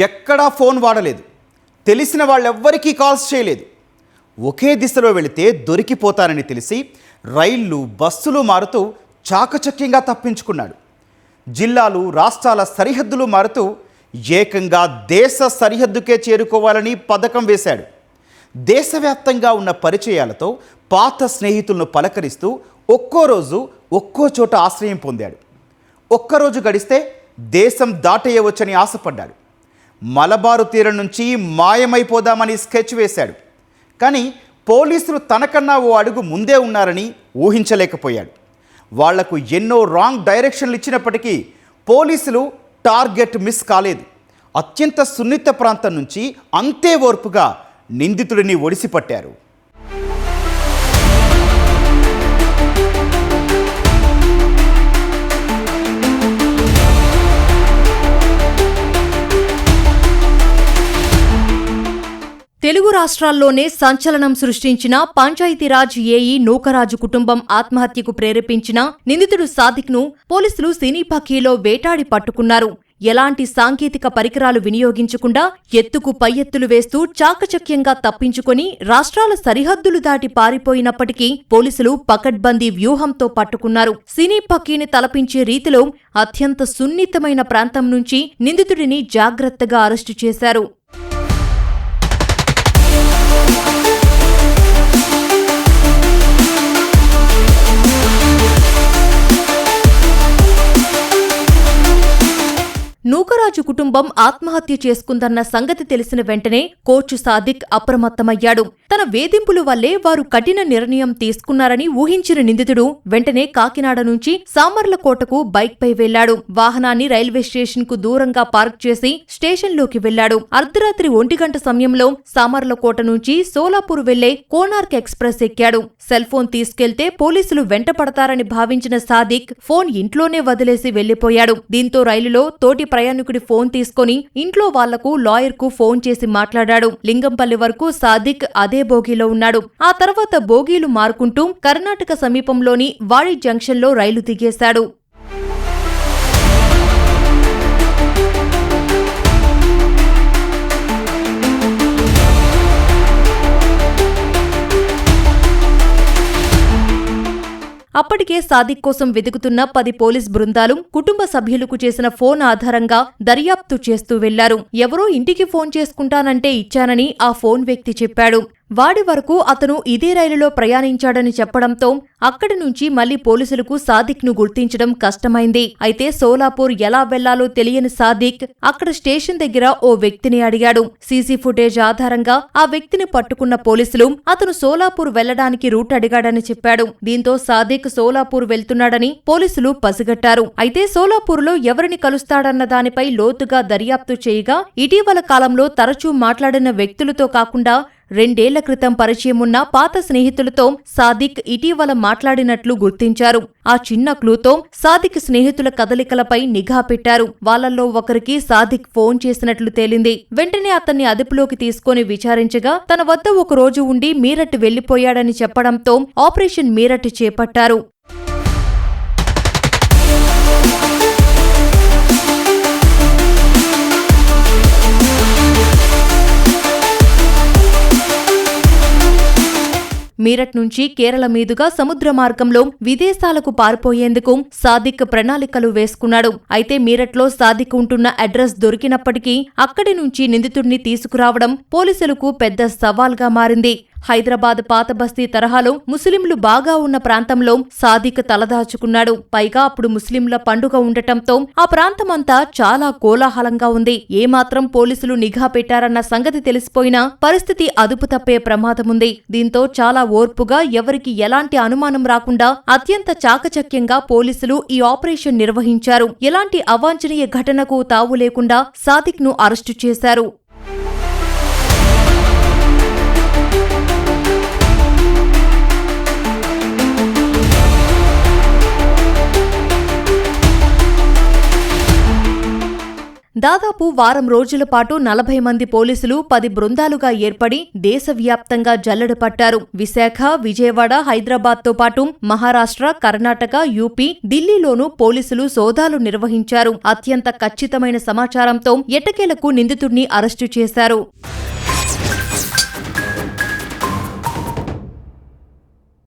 ఎక్కడా ఫోన్ వాడలేదు. తెలిసిన వాళ్ళెవ్వరికీ కాల్స్ చేయలేదు. ఒకే దిశలో వెళితే దొరికిపోతానని తెలిసి రైళ్లు బస్సులు మారుతూ చాకచక్యంగా తప్పించుకున్నాడు. జిల్లాలు రాష్ట్రాల సరిహద్దులు మారుతూ ఏకంగా దేశ సరిహద్దుకే చేరుకోవాలని పథకం వేశాడు. దేశవ్యాప్తంగా ఉన్న పరిచయాలతో పాత స్నేహితులను పలకరిస్తూ ఒక్కో రోజు ఒక్కో చోట ఆశ్రయం పొందాడు. ఒక్కరోజు గడిస్తే దేశం దాటేయవచ్చని ఆశపడ్డాడు. మలబారు తీరం నుంచి మాయమైపోదామని స్కెచ్ వేశాడు. కానీ పోలీసులు తనకన్నా ఓ అడుగు ముందే ఉన్నారని ఊహించలేకపోయాడు. వాళ్లకు ఎన్నో రాంగ్ డైరెక్షన్లు ఇచ్చినప్పటికీ పోలీసులు టార్గెట్ మిస్ కాలేదు. అత్యంత సున్నిత ప్రాంతం నుంచి అంతే ఓర్పుగా నిందితుడిని ఒడిసిపట్టారు. తెలుగు రాష్ట్రాల్లోనే సంచలనం సృష్టించిన పంచాయతీరాజ్ ఏఈ నూకరాజు కుటుంబం ఆత్మహత్యకు ప్రేరేపించిన నిందితుడు సాదిక్ను పోలీసులు సినీపక్కీలో వేటాడి పట్టుకున్నారు. ఎలాంటి సాంకేతిక పరికరాలు వినియోగించకుండా ఎత్తుకు పై ఎత్తులు వేస్తూ చాకచక్యంగా తప్పించుకొని రాష్ట్రాల సరిహద్దులు దాటి పారిపోయినప్పటికీ పోలీసులు పకడ్బందీ వ్యూహంతో పట్టుకున్నారు. సినీపక్కీని తలపించే రీతిలో అత్యంత సున్నితమైన ప్రాంతం నుంచి నిందితుడిని జాగ్రత్తగా అరెస్టు చేశారు. నూకరాజు కుటుంబం ఆత్మహత్య చేసుకుందన్న సంగతి తెలిసిన వెంటనే కోచ్ సాదిక్ అప్రమత్తమయ్యాడు. తన వేధింపుల వల్లే వారు కఠిన నిర్ణయం తీసుకున్నారని ఊహించిన నిందితుడు వెంటనే కాకినాడ నుంచి సామర్లకోటకు బైక్పై వెళ్లాడు. వాహనాన్ని రైల్వే స్టేషన్ కు దూరంగా పార్క్ చేసి స్టేషన్లోకి వెళ్లాడు. అర్ధరాత్రి 1 గంట సమయంలో సామర్లకోట నుంచి సోలాపూర్ వెళ్లే కోనార్క్ ఎక్స్ప్రెస్ ఎక్కాడు. సెల్ ఫోన్ తీసుకెళ్తే పోలీసులు వెంటపడతారని భావించిన సాదిక్ ఫోన్ ఇంట్లోనే వదిలేసి వెళ్లిపోయాడు. దీంతో రైలులో తోటి ప్రయాణికుడి ఫోన్ తీసుకుని ఇంట్లో వాళ్లకు లాయర్కు ఫోన్ చేసి మాట్లాడాడు. లింగంపల్లి వరకు సాదిక్ అదే బోగీలో ఉన్నాడు. ఆ తర్వాత బోగీలు మారుకుంటూ కర్ణాటక సమీపంలోని వాడి జంక్షన్లో రైలు దిగేశాడు. అప్పటికే సాదిక్ కోసం వెతుకుతున్న 10 పోలీస్ బృందాలు కుటుంబ సభ్యులకు చేసిన ఫోన్ ఆధారంగా దర్యాప్తు చేస్తూ వెళ్లారు. ఎవరో ఇంటికి ఫోన్ చేసుకుంటానంటే ఇచ్చానని ఆ ఫోన్ వ్యక్తి చెప్పాడు. వాడి వరకు అతను ఇదే రైలులో ప్రయాణించాడని చెప్పడంతో అక్కడి నుంచి మళ్లీ పోలీసులకు సాదిక్ ను గుర్తించడం కష్టమైంది. అయితే సోలాపూర్ ఎలా వెళ్లాలో తెలియని సాదిక్ అక్కడ స్టేషన్ దగ్గర ఓ వ్యక్తిని అడిగాడు. సీసీ ఫుటేజ్ ఆధారంగా ఆ వ్యక్తిని పట్టుకున్న పోలీసులు అతను సోలాపూర్ వెళ్లడానికి రూట్ అడిగాడని చెప్పాడు. దీంతో సాదిక్ సోలాపూర్ వెళ్తున్నాడని పోలీసులు పసిగట్టారు. అయితే సోలాపూర్లో ఎవరిని కలుస్తాడన్న దానిపై లోతుగా దర్యాప్తు చేయగా ఇటీవల కాలంలో తరచూ మాట్లాడిన వ్యక్తులతో కాకుండా 2 ఏళ్ల క్రితం పరిచయమున్న పాత స్నేహితులతో సాదిక్ ఇటీవల మాట్లాడినట్లు గుర్తించారు. ఆ చిన్న క్లూతో సాదిక్ స్నేహితుల కదలికలపై నిఘా పెట్టారు. వాళ్లలో ఒకరికి సాదిక్ ఫోన్ చేసినట్లు తేలింది. వెంటనే అతన్ని అదుపులోకి తీసుకుని విచారించగా తన వద్ద ఒక రోజు ఉండి మీరట్ వెళ్లిపోయాడని చెప్పడంతో ఆపరేషన్ మీరట్ చేపట్టారు. మీరట్ నుంచి కేరళ మీదుగా సముద్ర మార్గంలో విదేశాలకు పారిపోయేందుకు సాదిక్ ప్రణాళికలు వేసుకున్నాడు. అయితే మీరట్లో సాదిక్ ఉంటున్న అడ్రస్ దొరికినప్పటికీ అక్కడి నుంచి నిందితుడిని తీసుకురావడం పోలీసులకు పెద్ద సవాల్గా మారింది. హైదరాబాద్ పాత బస్తీ తరహాలో ముస్లింలు బాగా ఉన్న ప్రాంతంలో సాదిక్ తలదాచుకున్నాడు. పైగా అప్పుడు ముస్లింల పండుగ ఉండటంతో ఆ ప్రాంతమంతా చాలా కోలాహలంగా ఉంది. ఏమాత్రం పోలీసులు నిఘా పెట్టారన్న సంగతి తెలిసిపోయినా పరిస్థితి అదుపు తప్పే ప్రమాదముంది. దీంతో చాలా ఓర్పుగా ఎవరికి ఎలాంటి అనుమానం రాకుండా అత్యంత చాకచక్యంగా పోలీసులు ఈ ఆపరేషన్ నిర్వహించారు. ఎలాంటి అవాంఛనీయ ఘటనకు తావు లేకుండా సాదిక్ ను అరెస్టు చేశారు. దాదాపు వారం రోజుల పాటు 40 మంది పోలీసులు 10 బృందాలుగా ఏర్పడి దేశవ్యాప్తంగా జల్లెడ పట్టారు. విశాఖ, విజయవాడ, హైదరాబాద్తో పాటు మహారాష్ట్ర, కర్ణాటక, యూపీ, ఢిల్లీలోనూ పోలీసులు సోదాలు నిర్వహించారు. అత్యంత ఖచ్చితమైన సమాచారంతో ఎట్టకేలకు నిందితుడిని అరెస్టు చేశారు.